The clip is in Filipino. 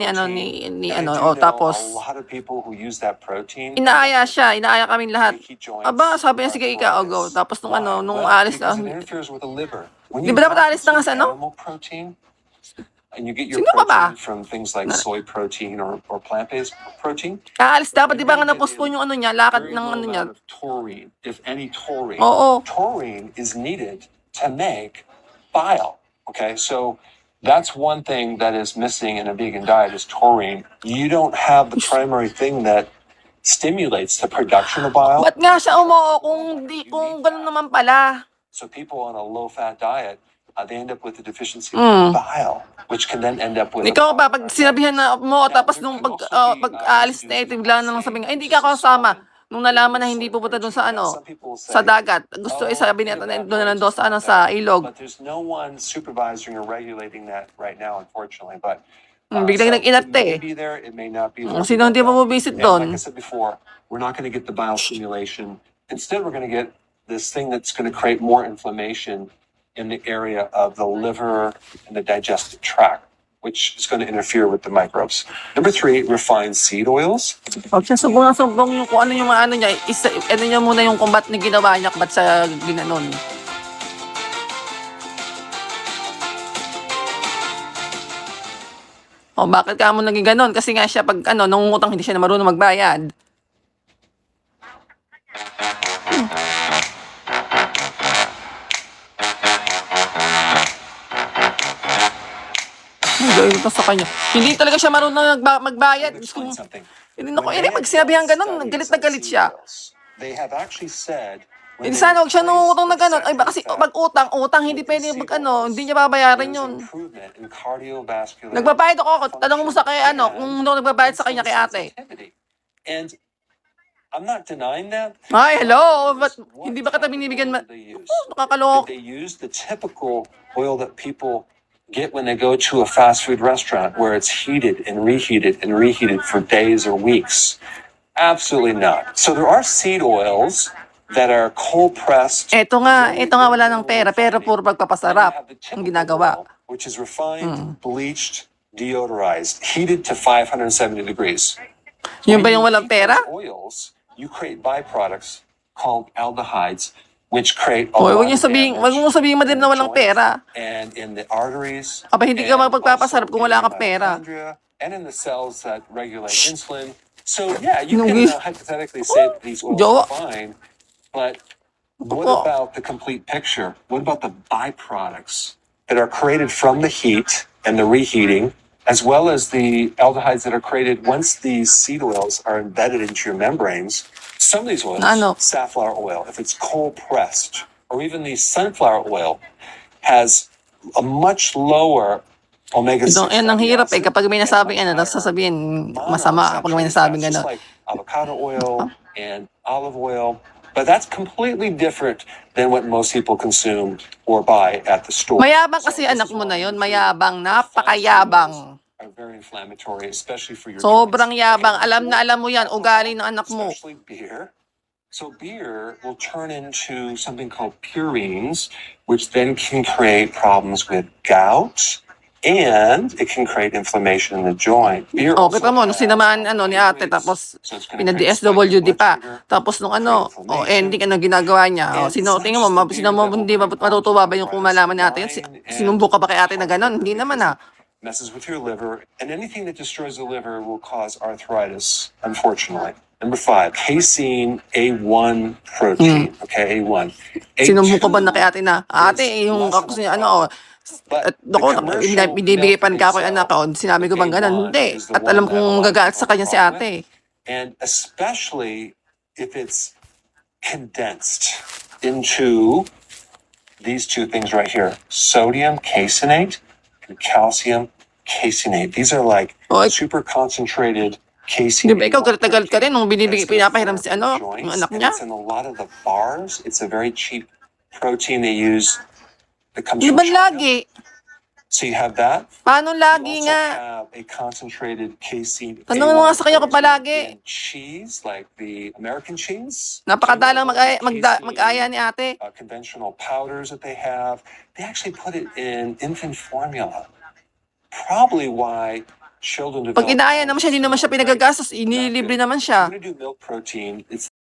ni ano, ni And I ano, do o know a tapos lot of people who use that protein. inaaya kaming lahat. Achy joints, Aba, sabi niya, sige ika, o go. arthritis. Tapos nung ano, Why? nung Well, alis na, because it interferes with the liver. When di you ba dapat don't alis na nga sa consume ano? animal protein, and you get your Sino ka ba? protein from things like soy protein or plant-based protein, Aalis dapat, di ba you're nga gonna get na-postpone a yung ano niya, lakad very ng low ano niya. amount of taurine, if any taurine. Oo. Taurine is needed to make bile. Okay, so that's one thing that is missing in a vegan diet is taurine. You don't have the primary thing that stimulates the production of bile. Ba't nga siya kung gano'n naman pala? So people on a low-fat diet, they end up with a deficiency of bile, which can then end up with. Ikaw ba, pag sinabihan na mo, tapos nung pag-aalis na ito, bigla na lang sabi nga, hindi ka kasama. Nung nalaman na hindi pupunta doon sa ano, sa dagat. Gusto sabi niya, doon na lang doon sa ano, sa ilog. But there's no one supervising or regulating that right now, unfortunately. But biglang nag-inarte. it may be there, it may not be there. Sino hindi pa bumisit And doon? like I said before, we're not going to get the bile stimulation. Instead, we're going to get this thing that's going to create more inflammation in the area of the liver and the digestive tract, which is going to interfere with the microbes. Number 3, refined seed oils. Pag siya subong yung kung ano yung ano niya, ano niya muna yung combat na ginawa niya, ba't siya ginanon? O bakit ka mo naging ganon? Kasi nga siya pag ano, nangungutang hindi siya na marunong magbayad. Gawin ito sa kanya. Hindi talaga siya marunong magbayad. Hindi na ko, pag sinabihan ganon, galit na galit siya. They have actually said Hindi sana huwag siya nangungutang na ganon. Ay, kasi pag utang, hindi pwede mag ano, hindi niya babayaran yun. Nagbabayad ako, tanong mo sa kay ano, kung nagbabayad sa kanya kay ate. And I'm not denying that. Ay, hello, but hindi ba kita binibigyan nakakaloko? They use the typical oil that people get when they go to a fast food restaurant where it's heated and reheated for days or weeks. Absolutely not. So there are seed oils that are cold pressed. Ito nga wala ng pera, pero puro pagpapasarap ang ginagawa. Which is refined, bleached, deodorized, heated to 570 degrees. Yun ba yung walang pera? Oils, you create byproducts called aldehydes, which create a Huwag lot niyo of sabihin, damage wag mo sabihin in na the walang joints pera. and in the arteries. Aba, hindi ka and magpapasarap also kung wala in kang the pera. mitochondria And in the cells that regulate insulin. So yeah, you can hypothetically say that these oils are fine, but what about the complete picture? What about the byproducts that are created from the heat and the reheating, as well as the aldehydes that are created once these seed oils are embedded into your membranes? Some of these oils, safflower oil, if it's cold pressed, or even the sunflower oil, has a much lower omega-6 Yan ang hirap kapag may nasabing tapos sasabihin masama kapag may nasabing just like avocado oil and olive oil. But that's completely different than what most people consume or buy at the store. Mayabang kasi anak mo na yun, mayabang, napakayabang. Are very inflammatory, especially for your Sobrang joints. yabang, alam na alam mo yan, ugali ng anak mo. Especially beer. So beer will turn into something called purines, which then can create problems with gout, and it can create inflammation in the joint. Beer kita mo, nung sinamaan ni ate, tapos pina-DSWD pa. Tapos nung ending, ginagawa niya. Tingnan mo, hindi matutuwa ba yung kung malaman ni ate? Sinumbok ka ba kay ate na gano'n? Hindi naman messes with your liver, and anything that destroys the liver will cause arthritis, unfortunately. Number 5, casein A1 protein. Okay, A1. Sinumbok ka ba na kay ate na? Ate, yung ako niya, binibigay pan ka ako yung anak ko. Sinabi ko bang gano'n? Hindi. At alam kong gagalit sa kanya si ate. And especially if it's condensed into these two things right here, sodium caseinate and calcium caseinate. These are like super concentrated casein. Di ba ikaw galit na galit ka rin nung pinapahiram si yung anak niya? It's in a lot of the bars. It's a very cheap protein they use that comes Di from ba China. lagi? So you have that. Paano You lagi also nga? have a concentrated casein. Tanong mo nga sa kanya ko palagi. In cheese, like the American cheese. Napakadalang mag-aya ni ate. Conventional powders that they have. They actually put it in infant formula. Probably why children Pag develop inaya naman siya, hindi naman siya right? pinagagastos, inilibre naman siya. You're gonna do milk protein. It's